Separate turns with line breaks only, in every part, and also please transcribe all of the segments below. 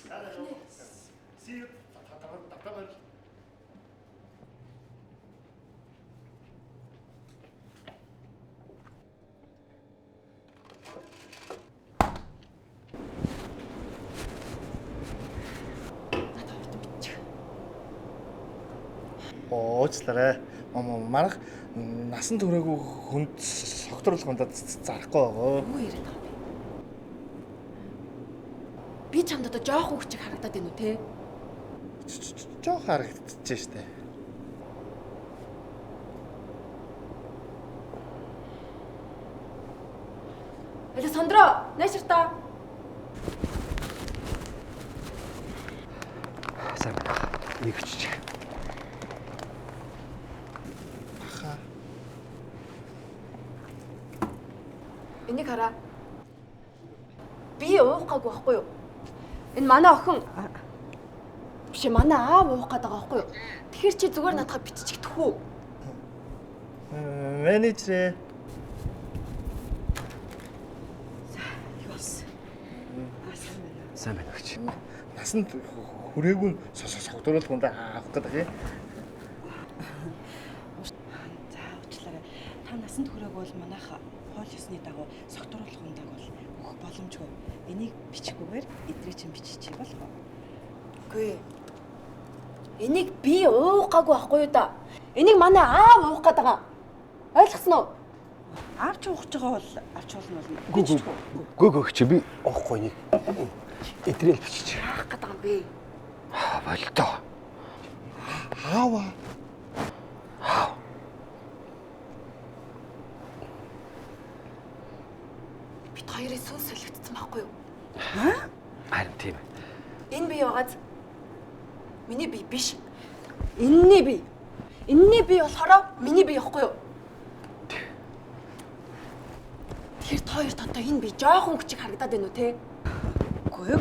See you. Татамар. Уучлаарай. Манайх насан туршаагүй хүнд согтруулганд зарахгүй байгаа.
Юу яриад байгаа юм бэ? Би чамд одоо жоох хүүхчиг харагдаад байна уу те?
Жоох харагдчихжээ штэ.
Александро, нааширта.
Сайн байна. Нэг ч.
Энийг хараа. Би уухаагүй байхгүй юу? Энэ манай охин. Биш манай аав уух гээд байгаа байхгүй юу? Тэгэхээр чи зүгээр надад биччихдэх үү?
Менежер.
Сайн байна гэж.
Насанд хүрээгүй согтруулганд авах гэдэг юм.
За уучлаарай. Та насанд хүрээг бол манайх хоол ёсны дагуу согтруулгундаг бол өгөх боломжгүй. Энийг бичгүүгээр эдрээ чинь биччихье болох уу?
Үгүй. Энийг би уухаагүй байхгүй юу да? Энийг манай аав уух гээд байгаа. Ойлгосноо?
Аавч уух гэж байгаа бол авч болно болно.
Гүг чи би оохгүй нэг. Эдрэл бичиж.
Яах гээд байгаа юм бэ?
Болтоо.
Аава.
Бид хоёрын сүнс солигдсон байхгүй юу?
Харин тийм.
Энэ бие байгааз миний бие биш. Энэний бие. Энэний бие болохоор миний бие байхгүй юу? Тэгэхээр та хоёрт одоо энэ бие жоохон хүчиг харагдаад байна уу те?
Үгүй.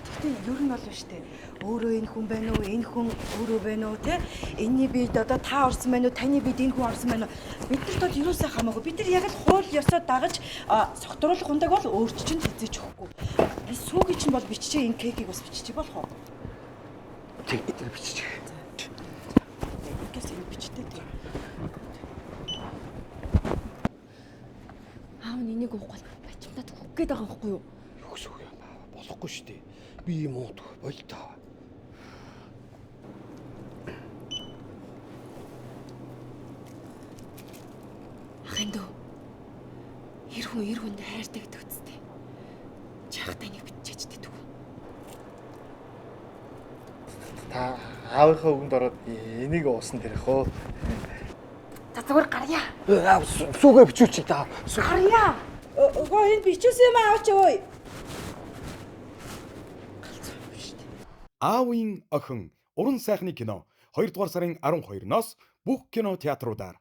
Тэгтээ ер нь бол биш те. Өөрөө энэ хүн байна уу? Энэ хүн өөрөө байна уу те? Энэний биед одоо та орсон байна уу? Таны биед энэ хүн орсон байна уу? Биднэрт бол юусаа хамаагүй. Бид нар яг л хууль ёсоо дагаж согтруулах ундаг бол өөрч чинь хэзээч өгөхгүй. Би сүүгийн чинь бол биччихээ энэ кекийг бас биччихье болох уу?
Тэг эдрэл бичиж.
Ингээс энэ бичтэй те.
Аав нь энийг уухгүй бачимдаад өгөх гээд байгаа байхгүй юу?
Юу гэсэн үг юм баа. Болохгүй шүү дээ. Би юм уудах болтоо.
Ахын дөө. Эр хүнд хайртай гэдэг үстэй. Чахтай нэг бичиж дэтг үү?
Та аавынхаа үгэнд ороод энийг уусан тэрэх хөө.
За зүгээр гарья.
Сүүгээ бичүүлчих та.
Гарья.
Ого энэ бичсэн юм аваач ой.
Аавын охин уран сайхны кино 2 дугаар сарын 12-ноос бүх кино театруудаар